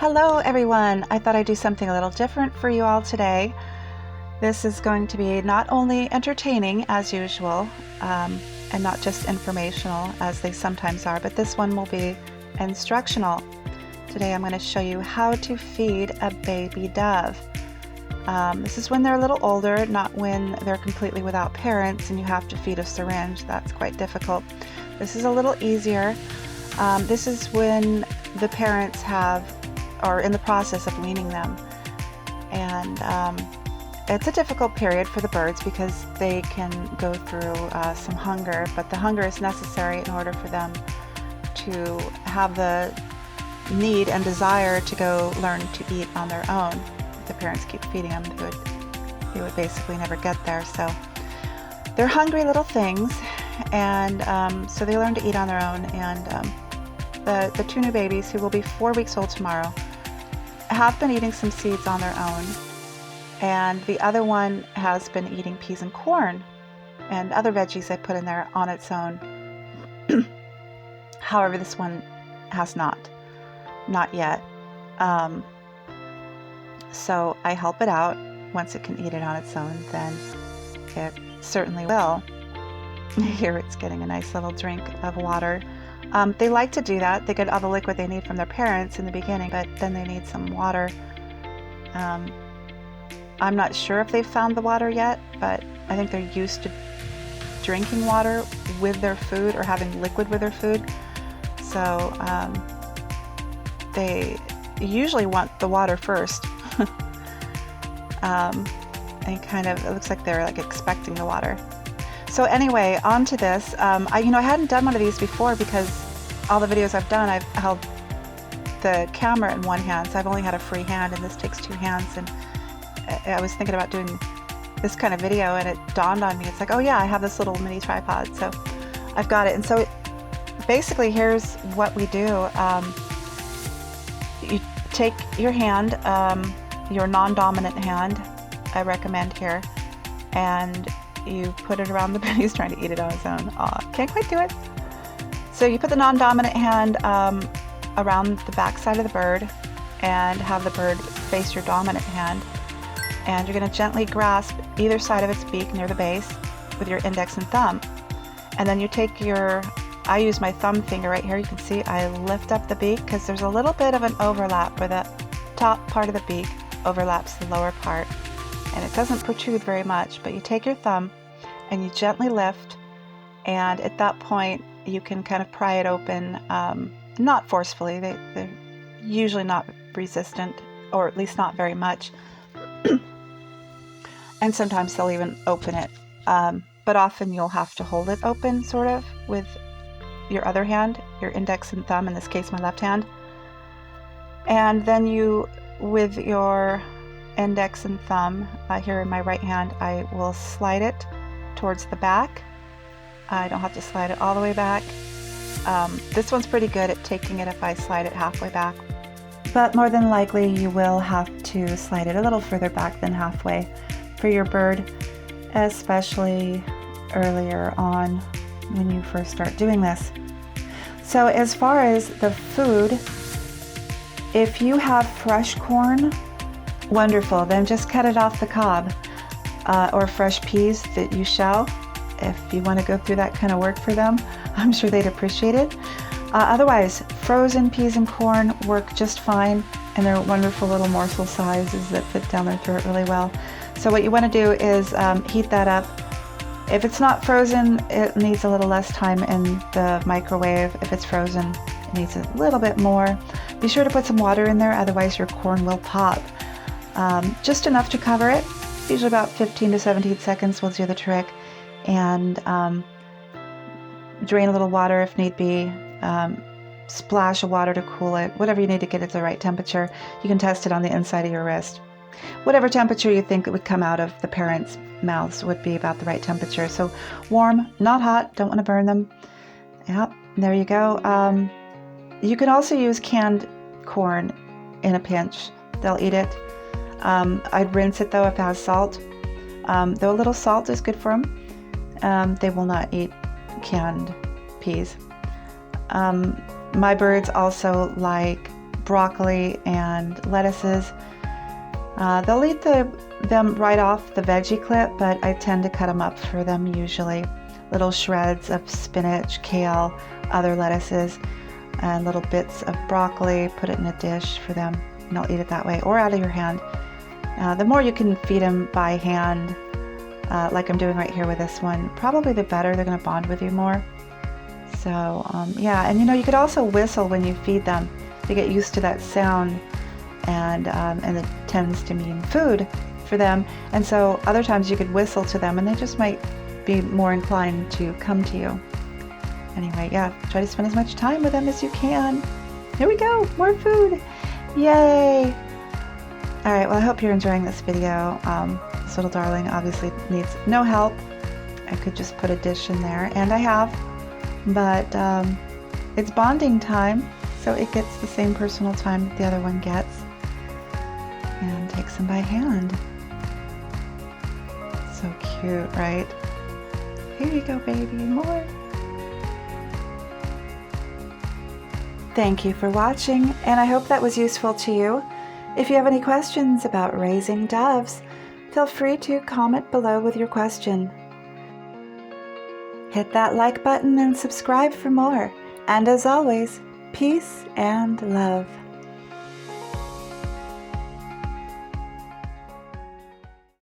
Hello everyone! I thought I'd do something a little different for you all today. This is going to be not only entertaining as usual, and not just informational as they sometimes are, but this one will be instructional. Today I'm going to show you how to feed a baby dove. This is when they're a little older, not when they're completely without parents and you have to feed a syringe. That's quite difficult. This is a little easier. This is when the parents are in the process of weaning them, and it's a difficult period for the birds because they can go through some hunger, but the hunger is necessary in order for them to have the need and desire to go learn to eat on their own. If the parents keep feeding them, they would basically never get there. So they're hungry little things, and so they learn to eat on their own. And the two new babies, who will be 4 weeks old tomorrow, have been eating some seeds on their own, and the other one has been eating peas and corn and other veggies I put in there on its own. However, this one has not yet. So I help it out. Once it can eat it on its own, then it certainly will. Here it's getting a nice little drink of water. They like to do that. They get all the liquid they need from their parents in the beginning, but then they need some water. I'm not sure if they've found the water yet, but I think they're used to drinking water with their food or having liquid with their food. So they usually want the water first. And it looks like they're expecting the water. So anyway, on to this. I hadn't done one of these before because all the videos I've done, I've held the camera in one hand, so I've only had a free hand, and this takes two hands. And I was thinking about doing this kind of video, and it dawned on me, it's like, oh yeah, I have this little mini tripod, so I've got it. And so basically, here's what we do. You take your hand, your non-dominant hand, I recommend here, and you put it around he's trying to eat it on his own. Aw, can't quite do it. So you put the non-dominant hand around the back side of the bird and have the bird face your dominant hand. And you're going to gently grasp either side of its beak near the base with your index and thumb. And then you take I use my thumb finger right here. You can see I lift up the beak because there's a little bit of an overlap where the top part of the beak overlaps the lower part. And it doesn't protrude very much, but you take your thumb and you gently lift, and at that point you can kind of pry it open, not forcefully. They're usually not resistant, or at least not very much. And sometimes they'll even open it, but often you'll have to hold it open sort of with your other hand, your index and thumb, in this case my left hand. And then you, with your index and thumb here in my right hand, I will slide it towards the back. I don't have to slide it all the way back. This one's pretty good at taking it if I slide it halfway back, but more than likely you will have to slide it a little further back than halfway for your bird, especially earlier on when you first start doing this. So as far as the food, if you have fresh corn, wonderful, then just cut it off the cob, or fresh peas that you shell. If you want to go through that kind of work for them, I'm sure they'd appreciate it. Otherwise, frozen peas and corn work just fine, and they're wonderful little morsel sizes that fit down their throat really well. So what you want to do is heat that up. If it's not frozen, it needs a little less time in the microwave. If it's frozen, it needs a little bit more. Be sure to put some water in there, otherwise your corn will pop. Just enough to cover it. Usually about 15 to 17 seconds will do the trick. And drain a little water if need be. Splash of water to cool it. Whatever you need to get it to the right temperature. You can test it on the inside of your wrist. Whatever temperature you think it would come out of the parents' mouths would be about the right temperature. So warm, not hot, don't want to burn them. Yep, there you go. You can also use canned corn in a pinch. They'll eat it. I'd rinse it though if it has salt. Though a little salt is good for them. They will not eat canned peas. My birds also like broccoli and lettuces. They'll eat them right off the veggie clip, but I tend to cut them up for them usually. Little shreds of spinach, kale, other lettuces, and little bits of broccoli. Put it in a dish for them, and they'll eat it that way, or out of your hand. The more you can feed them by hand, like I'm doing right here with this one, probably the better. They're going to bond with you more. So yeah, and you could also whistle when you feed them to get used to that sound, and it tends to mean food for them. And so other times you could whistle to them and they just might be more inclined to come to you. Anyway, yeah, try to spend as much time with them as you can. Here we go, more food. Yay! All right, well, I hope you're enjoying this video. This little darling obviously needs no help. I could just put a dish in there, and I have, but it's bonding time, so it gets the same personal time that the other one gets, and takes them by hand. So cute, right? Here you go, baby, more. Thank you for watching, and I hope that was useful to you. If you have any questions about raising doves, feel free to comment below with your question. Hit that like button and subscribe for more. And as always, peace and love.